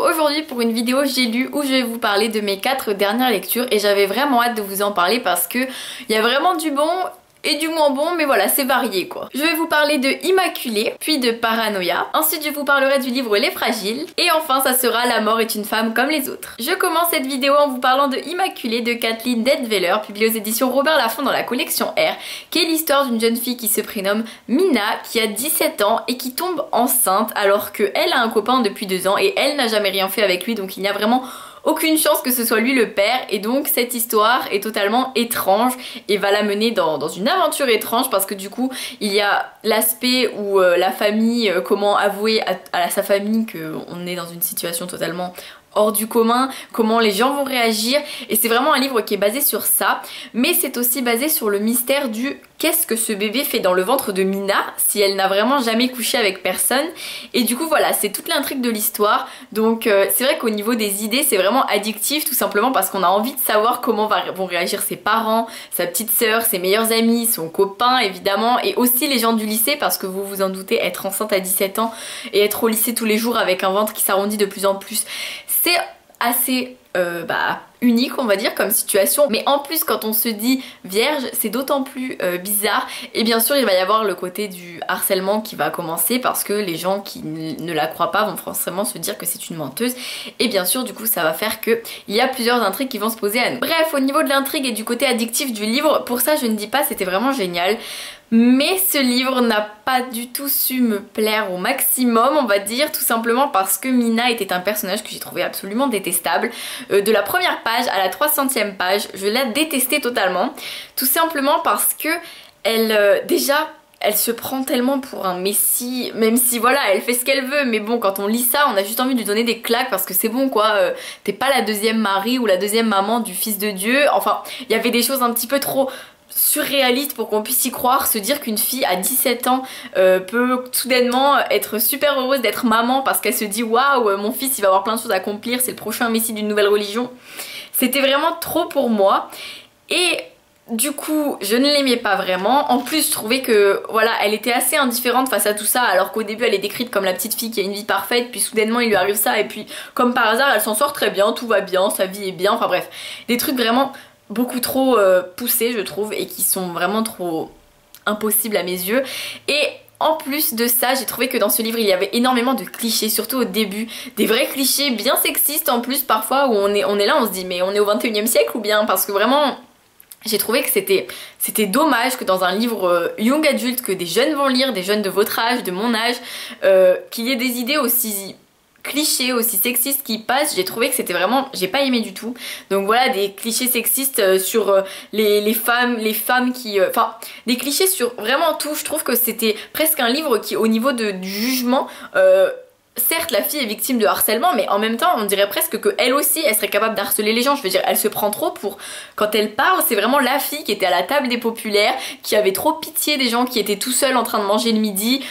aujourd'hui pour une vidéo J'ai lu où je vais vous parler de mes 4 dernières lectures et j'avais vraiment hâte de vous en parler parce que il y a vraiment du bon et du moins bon, mais voilà, c'est varié quoi. Je vais vous parler de Immaculée, puis de Paranoia. Ensuite, je vous parlerai du livre Les Fragiles. Et enfin, ça sera La mort est une femme comme les autres. Je commence cette vidéo en vous parlant de Immaculée de Kathleen Deadveller, publiée aux éditions Robert Laffont dans la collection R, qui est l'histoire d'une jeune fille qui se prénomme Mina, qui a 17 ans et qui tombe enceinte alors qu'elle a un copain depuis 2 ans et elle n'a jamais rien fait avec lui, donc il n'y a vraiment aucune chance que ce soit lui le père, et donc cette histoire est totalement étrange et va la mener dans une aventure étrange parce que du coup il y a l'aspect où la famille, comment avouer à sa famille qu'on est dans une situation totalement hors du commun, comment les gens vont réagir, et c'est vraiment un livre qui est basé sur ça, mais c'est aussi basé sur le mystère du qu'est-ce que ce bébé fait dans le ventre de Mina si elle n'a vraiment jamais couché avec personne. Et du coup voilà, c'est toute l'intrigue de l'histoire, donc c'est vrai qu'au niveau des idées c'est vraiment addictif, tout simplement parce qu'on a envie de savoir comment vont réagir ses parents, sa petite sœur, ses meilleurs amis, son copain évidemment, et aussi les gens du lycée, parce que vous vous en doutez, être enceinte à 17 ans et être au lycée tous les jours avec un ventre qui s'arrondit de plus en plus, c'est assez unique on va dire comme situation, mais en plus quand on se dit vierge c'est d'autant plus bizarre, et bien sûr il va y avoir le côté du harcèlement qui va commencer parce que les gens qui ne la croient pas vont forcément se dire que c'est une menteuse, et bien sûr du coup ça va faire que il y a plusieurs intrigues qui vont se poser à nous. Bref, au niveau de l'intrigue et du côté addictif du livre, pour ça je ne dis pas c'était vraiment génial, mais ce livre n'a pas du tout su me plaire au maximum, on va dire, tout simplement parce que Mina était un personnage que j'ai trouvé absolument détestable. De la première page à la 300e page, je l'ai détestée totalement, tout simplement parce que déjà elle se prend tellement pour un messie, même si voilà elle fait ce qu'elle veut, mais bon quand on lit ça on a juste envie de lui donner des claques parce que c'est bon quoi, t'es pas la deuxième Marie ou la deuxième maman du fils de Dieu, enfin il y avait des choses un petit peu trop surréaliste pour qu'on puisse y croire, se dire qu'une fille à 17 ans peut soudainement être super heureuse d'être maman parce qu'elle se dit waouh mon fils il va avoir plein de choses à accomplir, c'est le prochain messie d'une nouvelle religion. C'était vraiment trop pour moi et du coup je ne l'aimais pas vraiment. En plus je trouvais que voilà elle était assez indifférente face à tout ça, alors qu'au début elle est décrite comme la petite fille qui a une vie parfaite, puis soudainement il lui arrive ça et puis comme par hasard elle s'en sort très bien, tout va bien, sa vie est bien, enfin bref des trucs vraiment beaucoup trop poussés je trouve et qui sont vraiment trop impossibles à mes yeux. Et en plus de ça, j'ai trouvé que dans ce livre il y avait énormément de clichés, surtout au début, des vrais clichés bien sexistes en plus parfois, où on est là on se dit mais on est au 21e siècle ou bien, parce que vraiment j'ai trouvé que c'était dommage que dans un livre young adulte que des jeunes vont lire, des jeunes de votre âge, de mon âge, qu'il y ait des idées aussi clichés, aussi sexistes qui passent. J'ai trouvé que c'était vraiment, j'ai pas aimé du tout. Donc voilà, des clichés sexistes sur les femmes qui, enfin des clichés sur vraiment tout. Je trouve que c'était presque un livre qui au niveau du jugement, certes la fille est victime de harcèlement, mais en même temps on dirait presque que elle aussi elle serait capable d'harceler les gens. Je veux dire elle se prend trop pour, quand elle parle c'est vraiment la fille qui était à la table des populaires, qui avait trop pitié des gens qui étaient tout seuls en train de manger le midi,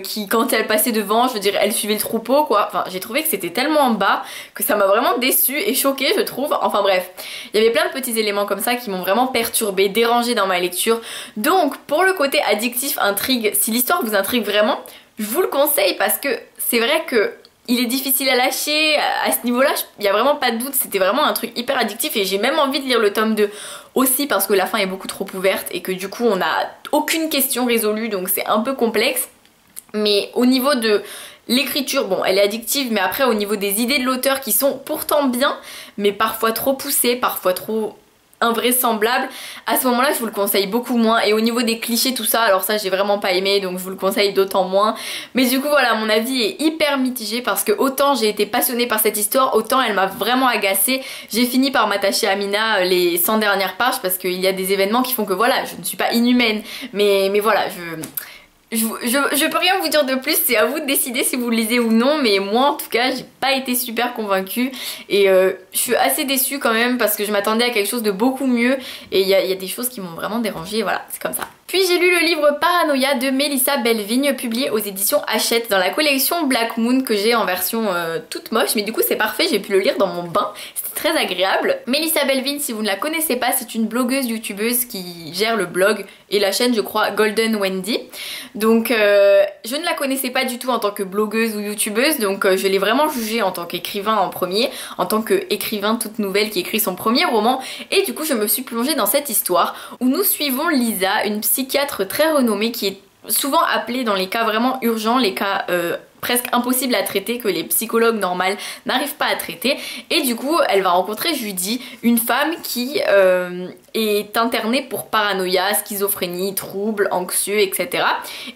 qui quand elle passait devant je veux dire elle suivait le troupeau quoi. Enfin j'ai trouvé que c'était tellement en bas que ça m'a vraiment déçue et choquée je trouve. Enfin bref, il y avait plein de petits éléments comme ça qui m'ont vraiment perturbée, dérangée dans ma lecture. Donc pour le côté addictif, intrigue, si l'histoire vous intrigue vraiment, je vous le conseille parce que c'est vrai que il est difficile à lâcher, à ce niveau-là, il n'y a vraiment pas de doute, c'était vraiment un truc hyper addictif et j'ai même envie de lire le tome 2 aussi parce que la fin est beaucoup trop ouverte et que du coup on n'a aucune question résolue, donc c'est un peu complexe. Mais au niveau de l'écriture, bon elle est addictive, mais après au niveau des idées de l'auteur qui sont pourtant bien, mais parfois trop poussées, parfois trop invraisemblable, à ce moment là je vous le conseille beaucoup moins. Et au niveau des clichés tout ça, alors ça j'ai vraiment pas aimé, donc je vous le conseille d'autant moins. Mais du coup voilà, mon avis est hyper mitigé parce que autant j'ai été passionnée par cette histoire, autant elle m'a vraiment agacée. J'ai fini par m'attacher à Mina les 100 dernières pages parce qu'il y a des événements qui font que voilà, je ne suis pas inhumaine, mais voilà, je peux rien vous dire de plus, c'est à vous de décider si vous le lisez ou non, mais moi en tout cas j'ai pas été super convaincue et je suis assez déçue quand même parce que je m'attendais à quelque chose de beaucoup mieux et il y a des choses qui m'ont vraiment dérangée, voilà, c'est comme ça. Puis j'ai lu le livre Paranoia de Melissa Belvigne, publié aux éditions Hachette dans la collection Black Moon que j'ai en version toute moche, mais du coup c'est parfait, j'ai pu le lire dans mon bain, c'était très agréable. Melissa Belvigne, si vous ne la connaissez pas, c'est une blogueuse youtubeuse qui gère le blog et la chaîne je crois Golden Wendy. Donc je ne la connaissais pas du tout en tant que blogueuse ou youtubeuse, donc je l'ai vraiment jugée en tant qu'écrivain en premier, en tant qu'écrivain toute nouvelle qui écrit son premier roman, et du coup je me suis plongée dans cette histoire où nous suivons Lisa, une psychiatre très renommée qui est souvent appelée dans les cas vraiment urgents, les cas presque impossibles à traiter, que les psychologues normaux n'arrivent pas à traiter, et du coup elle va rencontrer Judy, une femme qui est internée pour paranoïa, schizophrénie, troubles anxieux, etc.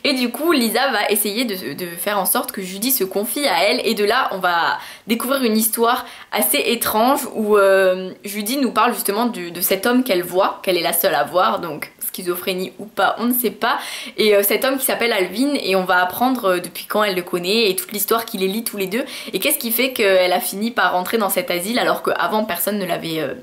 Et du coup Lisa va essayer de faire en sorte que Judy se confie à elle, et de là on va découvrir une histoire assez étrange où Judy nous parle justement de cet homme qu'elle voit, qu'elle est la seule à voir, donc schizophrénie ou pas, on ne sait pas, et cet homme qui s'appelle Alvin, et on va apprendre depuis quand elle le connaît et toute l'histoire qui les lie tous les deux, et qu'est-ce qui fait qu'elle a fini par rentrer dans cet asile alors qu'avant personne ne l'avait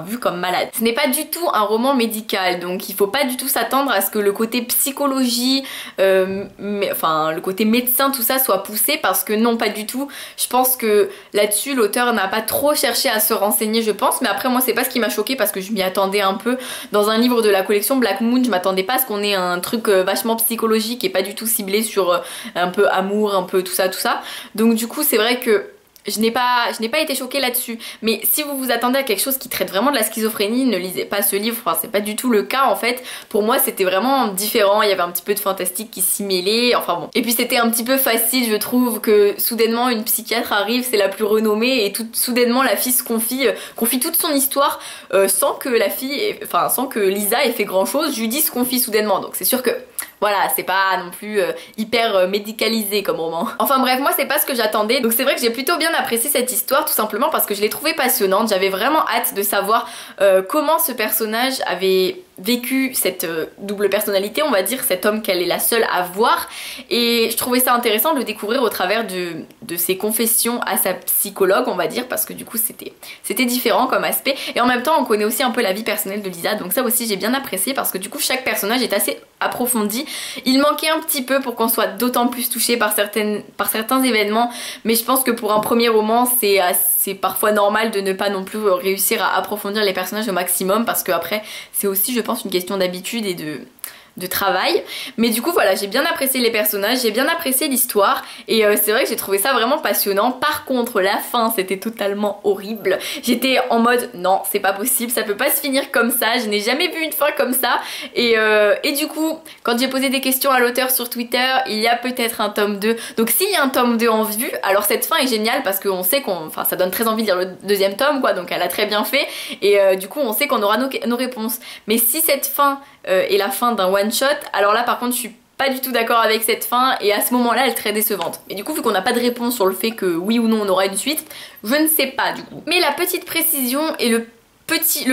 vu comme malade. Ce n'est pas du tout un roman médical, donc il faut pas du tout s'attendre à ce que le côté psychologie, le côté médecin, tout ça soit poussé, parce que non, pas du tout. Je pense que là-dessus l'auteur n'a pas trop cherché à se renseigner, je pense, mais après moi c'est pas ce qui m'a choqué parce que je m'y attendais un peu. Dans un livre de la collection Black Moon, je m'attendais pas à ce qu'on ait un truc vachement psychologique et pas du tout ciblé sur un peu amour, un peu tout ça. Donc du coup c'est vrai que je n'ai pas été choquée là-dessus. Mais si vous vous attendez à quelque chose qui traite vraiment de la schizophrénie, ne lisez pas ce livre, enfin c'est pas du tout le cas en fait. Pour moi c'était vraiment différent, il y avait un petit peu de fantastique qui s'y mêlait, enfin bon. Et puis c'était un petit peu facile, je trouve, que soudainement une psychiatre arrive, c'est la plus renommée, et soudainement la fille se confie toute son histoire sans que sans que Lisa ait fait grand chose. Judy se confie soudainement, donc c'est sûr que voilà, c'est pas non plus hyper médicalisé comme roman. Enfin bref, moi c'est pas ce que j'attendais, donc c'est vrai que j'ai plutôt bien apprécié cette histoire, tout simplement parce que je l'ai trouvée passionnante. J'avais vraiment hâte de savoir comment ce personnage avait vécu cette double personnalité, on va dire, cet homme qu'elle est la seule à voir, et je trouvais ça intéressant de le découvrir au travers de ses confessions à sa psychologue, on va dire, parce que du coup c'était différent comme aspect, et en même temps on connaît aussi un peu la vie personnelle de Lisa, donc ça aussi j'ai bien apprécié parce que du coup chaque personnage est assez approfondi. Il manquait un petit peu pour qu'on soit d'autant plus touché par certains événements, mais je pense que pour un premier roman c'est parfois normal de ne pas non plus réussir à approfondir les personnages au maximum, parce que après c'est aussi je pense une question d'habitude et de travail. Mais du coup voilà, j'ai bien apprécié les personnages, j'ai bien apprécié l'histoire, et c'est vrai que j'ai trouvé ça vraiment passionnant. Par contre la fin c'était totalement horrible, j'étais en mode non c'est pas possible, ça peut pas se finir comme ça, je n'ai jamais vu une fin comme ça, et du coup quand j'ai posé des questions à l'auteur sur Twitter, il y a peut-être un tome 2, donc s'il y a un tome 2 en vue, alors cette fin est géniale parce qu'on sait ça donne très envie de lire le deuxième tome quoi, donc elle a très bien fait, et du coup on sait qu'on aura nos réponses. Mais si cette fin est la fin d'un one shot, alors là par contre je suis pas du tout d'accord avec cette fin, et à ce moment là elle est très décevante. Mais du coup vu qu'on n'a pas de réponse sur le fait que oui ou non on aura une suite, je ne sais pas du coup. Mais la petite précision et le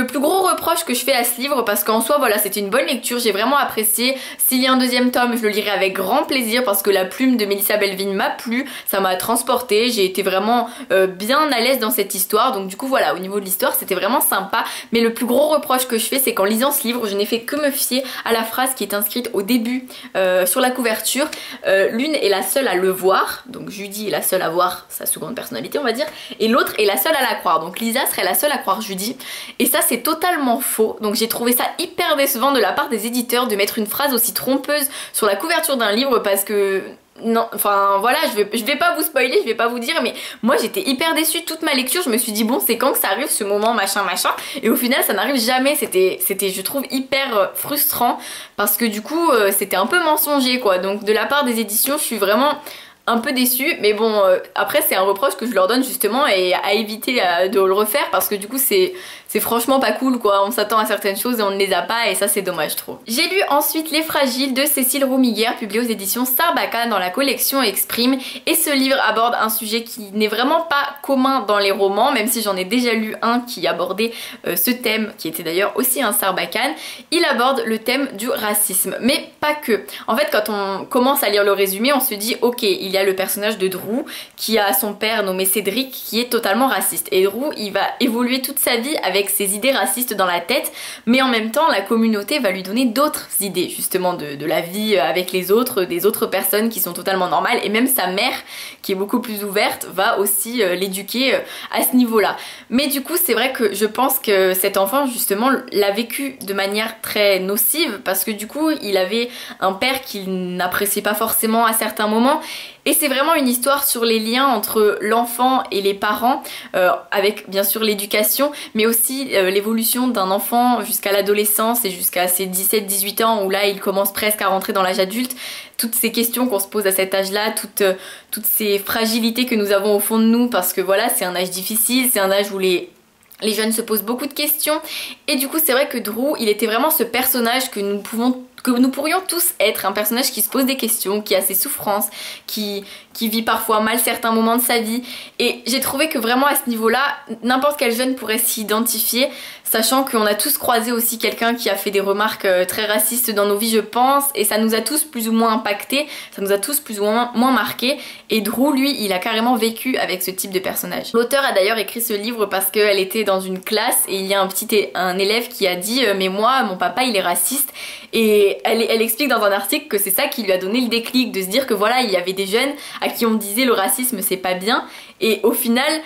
plus gros reproche que je fais à ce livre, parce qu'en soi voilà c'était une bonne lecture, j'ai vraiment apprécié. S'il y a un deuxième tome je le lirai avec grand plaisir parce que la plume de Melissa Belvigne m'a plu, ça m'a transporté, j'ai été vraiment bien à l'aise dans cette histoire, donc du coup voilà au niveau de l'histoire c'était vraiment sympa. Mais le plus gros reproche que je fais c'est qu'en lisant ce livre je n'ai fait que me fier à la phrase qui est inscrite au début sur la couverture. L'une est la seule à le voir, donc Judy est la seule à voir sa seconde personnalité on va dire, et l'autre est la seule à la croire, donc Lisa serait la seule à croire Judy. Et ça c'est totalement faux, donc j'ai trouvé ça hyper décevant de la part des éditeurs de mettre une phrase aussi trompeuse sur la couverture d'un livre, parce que non, enfin voilà, je vais pas vous spoiler, je vais pas vous dire, mais moi j'étais hyper déçue toute ma lecture, je me suis dit bon c'est quand que ça arrive ce moment machin, et au final ça n'arrive jamais. C'était je trouve hyper frustrant parce que du coup c'était un peu mensonger quoi, donc de la part des éditions je suis vraiment un peu déçue, mais bon après c'est un reproche que je leur donne justement, et à éviter de le refaire, parce que du coup c'est franchement pas cool quoi, on s'attend à certaines choses et on ne les a pas, et ça c'est dommage je trouve. J'ai lu ensuite Les Fragiles de Cécile Roumiguière, publié aux éditions Sarbacane dans la collection Exprime, et ce livre aborde un sujet qui n'est vraiment pas commun dans les romans, même si j'en ai déjà lu un qui abordait ce thème, qui était d'ailleurs aussi un Sarbacane. Il aborde le thème du racisme, mais pas que. En fait quand on commence à lire le résumé on se dit ok, il y a le personnage de Drew qui a son père nommé Cédric qui est totalement raciste, et Drew il va évoluer toute sa vie avec avec ses idées racistes dans la tête, mais en même temps la communauté va lui donner d'autres idées justement de la vie avec les autres, des autres personnes qui sont totalement normales, et même sa mère qui est beaucoup plus ouverte va aussi l'éduquer à ce niveau-là. Mais du coup c'est vrai que je pense que cet enfant justement l'a vécu de manière très nocive, parce que du coup il avait un père qu'il n'appréciait pas forcément à certains moments. Et c'est vraiment une histoire sur les liens entre l'enfant et les parents, avec bien sûr l'éducation, mais aussi l'évolution d'un enfant jusqu'à l'adolescence et jusqu'à ses 17-18 ans où là il commence presque à rentrer dans l'âge adulte. Toutes ces questions qu'on se pose à cet âge-là, toutes ces fragilités que nous avons au fond de nous, parce que voilà, c'est un âge difficile, c'est un âge où les jeunes se posent beaucoup de questions. Et du coup c'est vrai que Drew, il était vraiment ce personnage que nous pourrions tous être, un personnage qui se pose des questions, qui a ses souffrances, qui vit parfois mal certains moments de sa vie. Et j'ai trouvé que vraiment à ce niveau-là, n'importe quel jeune pourrait s'y identifier, sachant qu'on a tous croisé aussi quelqu'un qui a fait des remarques très racistes dans nos vies, je pense, et ça nous a tous plus ou moins impactés, ça nous a tous plus ou moins marqués. Et Drew, lui, il a carrément vécu avec ce type de personnage. L'auteur a d'ailleurs écrit ce livre parce qu'elle était dans une classe et il y a un élève qui a dit mais moi, mon papa, il est raciste. Et elle explique dans un article que c'est ça qui lui a donné le déclic, de se dire que voilà, il y avait des jeunes à qui on disait le racisme c'est pas bien, et au final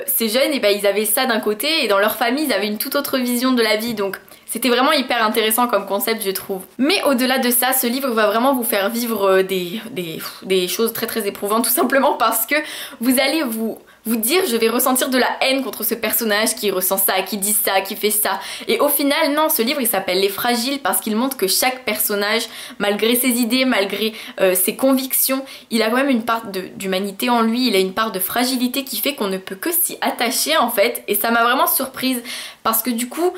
ces jeunes, et ben, ils avaient ça d'un côté et dans leur famille ils avaient une toute autre vision de la vie, donc c'était vraiment hyper intéressant comme concept, je trouve. Mais au-delà de ça, ce livre va vraiment vous faire vivre des choses très très éprouvantes, tout simplement parce que vous allez vous dire je vais ressentir de la haine contre ce personnage qui ressent ça, qui dit ça, qui fait ça. Et au final non, ce livre il s'appelle Les Fragiles parce qu'il montre que chaque personnage, malgré ses idées, malgré ses convictions, il a quand même une part d'humanité en lui, il a une part de fragilité qui fait qu'on ne peut que s'y attacher en fait. Et ça m'a vraiment surprise parce que du coup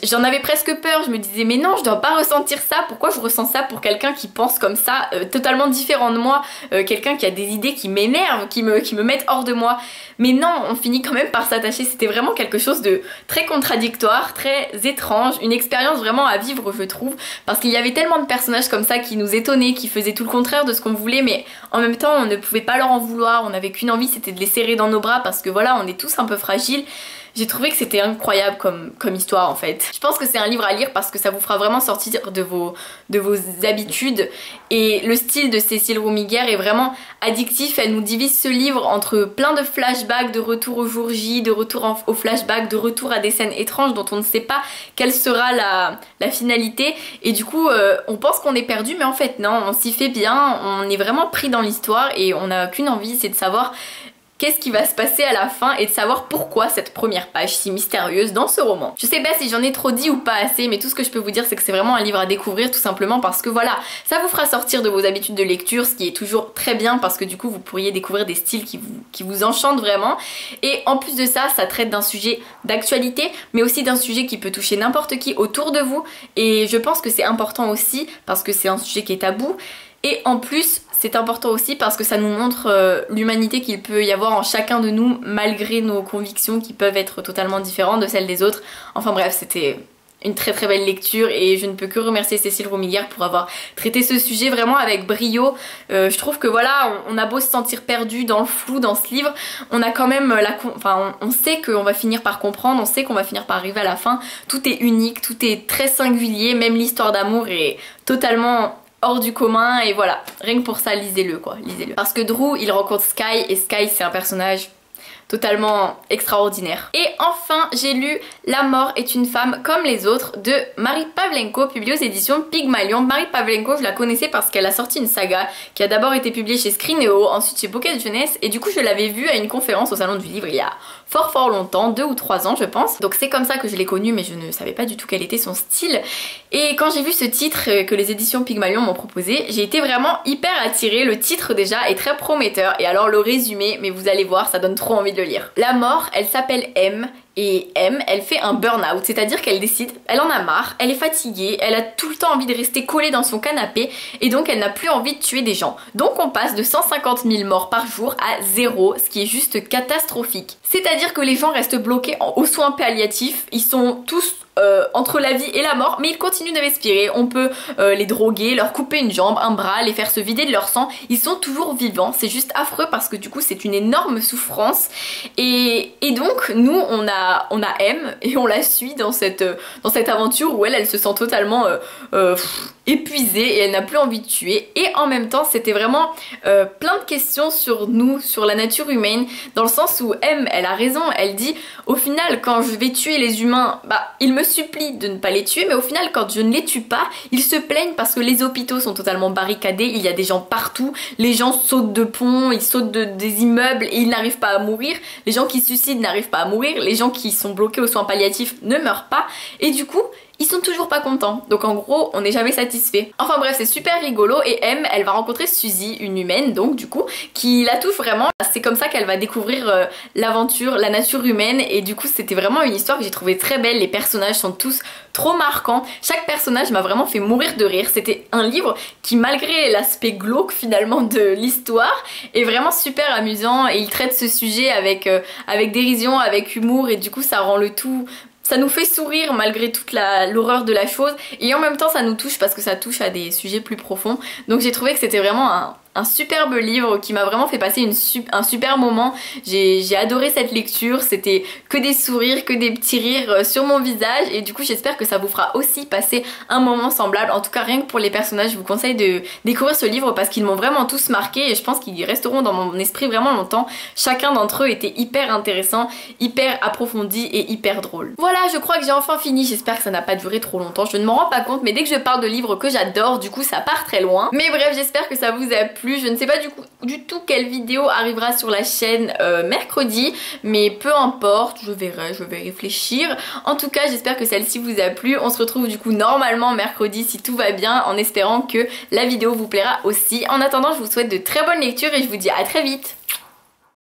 j'en avais presque peur, je me disais mais non, je dois pas ressentir ça, pourquoi je ressens ça pour quelqu'un qui pense comme ça, totalement différent de moi, quelqu'un qui a des idées qui m'énervent, qui me mettent hors de moi. Mais non, on finit quand même par s'attacher, c'était vraiment quelque chose de très contradictoire, très étrange, une expérience vraiment à vivre je trouve, parce qu'il y avait tellement de personnages comme ça qui nous étonnaient, qui faisaient tout le contraire de ce qu'on voulait, mais en même temps on ne pouvait pas leur en vouloir, on n'avait qu'une envie, c'était de les serrer dans nos bras parce que voilà, on est tous un peu fragiles. J'ai trouvé que c'était incroyable comme histoire en fait. Je pense que c'est un livre à lire parce que ça vous fera vraiment sortir de vos habitudes, et le style de Cécile Roumiguière est vraiment addictif. Elle nous divise ce livre entre plein de flashbacks, de retour au jour J, de retour au flashback, de retour à des scènes étranges dont on ne sait pas quelle sera la finalité, et du coup on pense qu'on est perdu mais en fait non, on s'y fait bien, on est vraiment pris dans l'histoire et on n'a qu'une envie, c'est de savoir qu'est-ce qui va se passer à la fin et de savoir pourquoi cette première page si mystérieuse dans ce roman. Je sais pas si j'en ai trop dit ou pas assez, mais tout ce que je peux vous dire c'est que c'est vraiment un livre à découvrir, tout simplement parce que voilà, ça vous fera sortir de vos habitudes de lecture, ce qui est toujours très bien parce que du coup vous pourriez découvrir des styles qui vous enchantent vraiment. Et en plus de ça, ça traite d'un sujet d'actualité, mais aussi d'un sujet qui peut toucher n'importe qui autour de vous, et je pense que c'est important aussi parce que c'est un sujet qui est tabou. Et en plus, c'est important aussi parce que ça nous montre l'humanité qu'il peut y avoir en chacun de nous malgré nos convictions qui peuvent être totalement différentes de celles des autres. Enfin bref, c'était une très très belle lecture et je ne peux que remercier Cécile Roumiguière pour avoir traité ce sujet vraiment avec brio. Je trouve que voilà, on a beau se sentir perdu dans le flou dans ce livre, on a quand même on sait qu'on va finir par comprendre, on sait qu'on va finir par arriver à la fin. Tout est unique, tout est très singulier, même l'histoire d'amour est totalement hors du commun, et voilà, rien que pour ça lisez-le quoi, lisez-le. Parce que Drew il rencontre Sky et Sky c'est un personnage totalement extraordinaire. Et enfin j'ai lu La mort est une femme comme les autres de Marie Pavlenko, publié aux éditions Pygmalion. Marie Pavlenko, je la connaissais parce qu'elle a sorti une saga qui a d'abord été publiée chez Scrineo, ensuite chez Pocket Jeunesse, et du coup je l'avais vue à une conférence au salon du livre il y a fort longtemps, 2 ou 3 ans je pense. Donc c'est comme ça que je l'ai connue, mais je ne savais pas du tout quel était son style. Et quand j'ai vu ce titre que les éditions Pygmalion m'ont proposé, j'ai été vraiment hyper attirée. Le titre déjà est très prometteur, et alors le résumé, mais vous allez voir, ça donne trop envie de le lire. La mort, elle s'appelle M, et M, elle fait un burn-out, c'est-à-dire qu'elle décide, elle en a marre, elle est fatiguée, elle a tout le temps envie de rester collée dans son canapé, et donc elle n'a plus envie de tuer des gens. Donc on passe de 150 000 morts par jour à 0, ce qui est juste catastrophique. C'est-à-dire que les gens restent bloqués aux soins palliatifs, ils sont tous entre la vie et la mort, mais ils continuent de respirer. On peut les droguer, leur couper une jambe, un bras, les faire se vider de leur sang. Ils sont toujours vivants, c'est juste affreux parce que du coup c'est une énorme souffrance. Et donc nous on a M et on la suit dans cette aventure où elle se sent totalement épuisée et elle n'a plus envie de tuer. Et en même temps c'était vraiment plein de questions sur nous, sur la nature humaine, dans le sens où M, elle a raison, elle dit au final quand je vais tuer les humains, bah ils me supplient de ne pas les tuer, mais au final quand je ne les tue pas, ils se plaignent parce que les hôpitaux sont totalement barricadés, il y a des gens partout, les gens sautent de ponts, ils sautent des immeubles et ils n'arrivent pas à mourir, les gens qui se suicident n'arrivent pas à mourir, les gens qui sont bloqués aux soins palliatifs ne meurent pas, et du coup ils sont toujours pas contents. Donc en gros, on n'est jamais satisfait. Enfin bref, c'est super rigolo et M, elle va rencontrer Suzy, une humaine donc du coup, qui la touche vraiment. C'est comme ça qu'elle va découvrir l'aventure, la nature humaine et du coup c'était vraiment une histoire que j'ai trouvée très belle. Les personnages sont tous trop marquants. Chaque personnage m'a vraiment fait mourir de rire. C'était un livre qui, malgré l'aspect glauque finalement de l'histoire, est vraiment super amusant et il traite ce sujet avec dérision, avec humour et du coup ça rend le tout... Ça nous fait sourire malgré toute l'horreur de la chose et en même temps ça nous touche parce que ça touche à des sujets plus profonds. Donc j'ai trouvé que c'était vraiment un superbe livre qui m'a vraiment fait passer un super moment. J'ai adoré cette lecture, c'était que des sourires, que des petits rires sur mon visage et du coup j'espère que ça vous fera aussi passer un moment semblable. En tout cas rien que pour les personnages, je vous conseille de découvrir ce livre parce qu'ils m'ont vraiment tous marqué et je pense qu'ils resteront dans mon esprit vraiment longtemps. Chacun d'entre eux était hyper intéressant, hyper approfondi et hyper drôle. Voilà, je crois que j'ai enfin fini, j'espère que ça n'a pas duré trop longtemps, je ne m'en rends pas compte mais dès que je parle de livres que j'adore, du coup ça part très loin. Mais bref, j'espère que ça vous a plu. Je ne sais pas du tout quelle vidéo arrivera sur la chaîne mercredi, mais peu importe, je vais réfléchir. En tout cas, j'espère que celle-ci vous a plu. On se retrouve du coup normalement mercredi si tout va bien, en espérant que la vidéo vous plaira aussi. En attendant, je vous souhaite de très bonnes lectures et je vous dis à très vite.